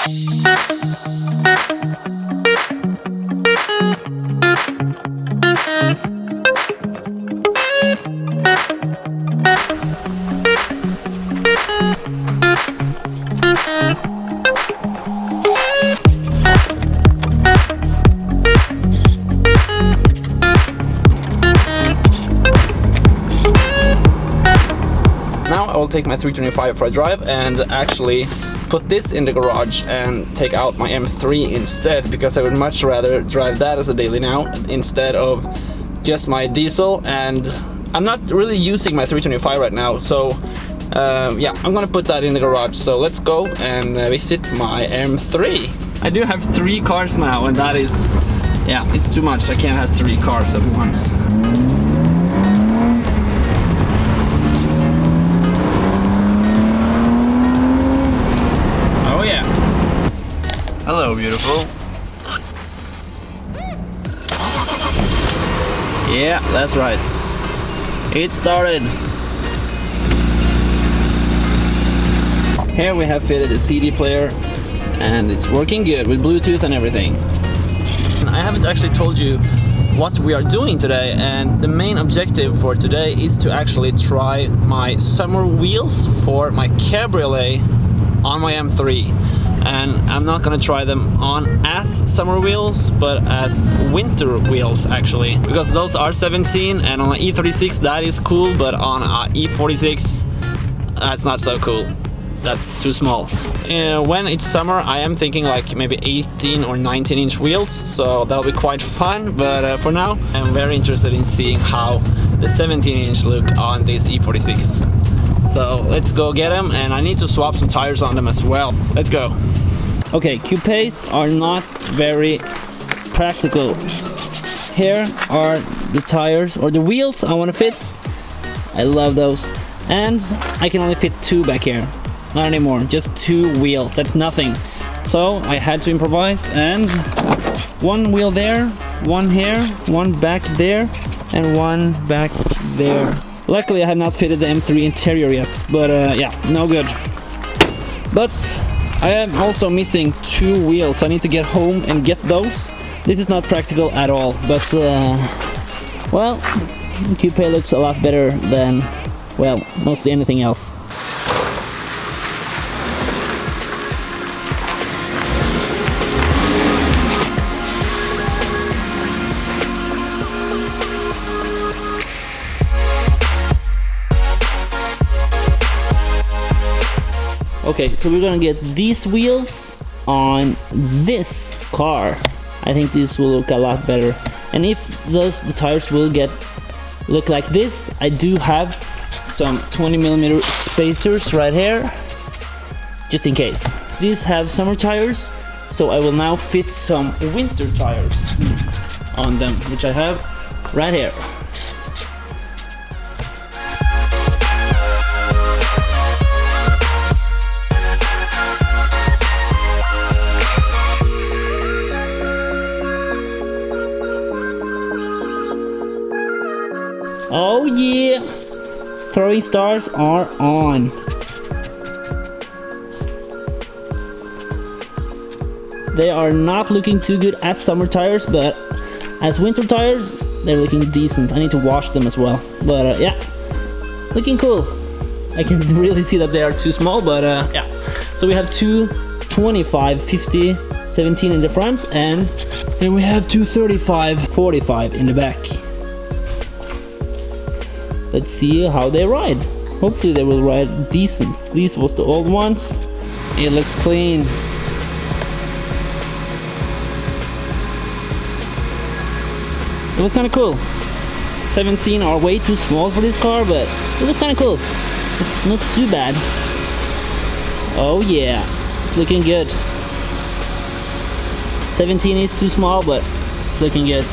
Now I will take my 325 for a drive and actually put this in the garage and take out my M3 instead, because I would much rather drive that as a daily now instead of just my diesel. And I'm not really using my 325 right now, so yeah, I'm gonna put that in the garage. So let's go and visit my M3. I do have 3 cars now, and that is, yeah, it's too much. I can't have 3 cars at once. Hello, beautiful. Yeah, that's right. It started. Here we have fitted a CD player, and it's working good with Bluetooth and everything. I haven't actually told you what we are doing today, and the main objective for today is to actually try my summer wheels for my cabriolet on my M3. And I'm not gonna try them on as summer wheels, but as winter wheels actually, because those are 17, and on an E36 that is cool, but on an E46 that's not so cool. That's too small. When it's summer, I am thinking like maybe 18 or 19-inch wheels, so that'll be quite fun. But for now, I'm very interested in seeing how the 17-inch look on this E46. So let's go get them, and I need to swap some tires on them as well. Let's go. Okay, coupes are not very practical. Here are the tires, or the wheels I want to fit. I love those. And I can only fit 2 back here. Not anymore, just 2 wheels, that's nothing. So I had to improvise, and 1 wheel there, 1 here, 1 back there, and 1 back there. Luckily I have not fitted the M3 interior yet, but yeah, no good. But I am also missing 2 wheels, so I need to get home and get those. This is not practical at all, but well, the coupe looks a lot better than, well, mostly anything else. Okay, so we're gonna get these wheels on this car. I think this will look a lot better. And if the tires will look like this, I do have some 20mm spacers right here, just in case. These have summer tires, so I will now fit some winter tires on them, which I have right here. Oh yeah! Throwing stars are on. They are not looking too good as summer tires, but as winter tires, they're looking decent. I need to wash them as well. But yeah, looking cool. I can really see that they are too small, but yeah. So we have 2 25, 50, 17 in the front, and then we have 2 35, 45 in the back. Let's see how they ride. Hopefully they will ride decent. These was the old ones. It looks clean. It was kind of cool. 17 are way too small for this car, but it was kind of cool. It's not too bad. Oh yeah, it's looking good. 17 is too small, but it's looking good.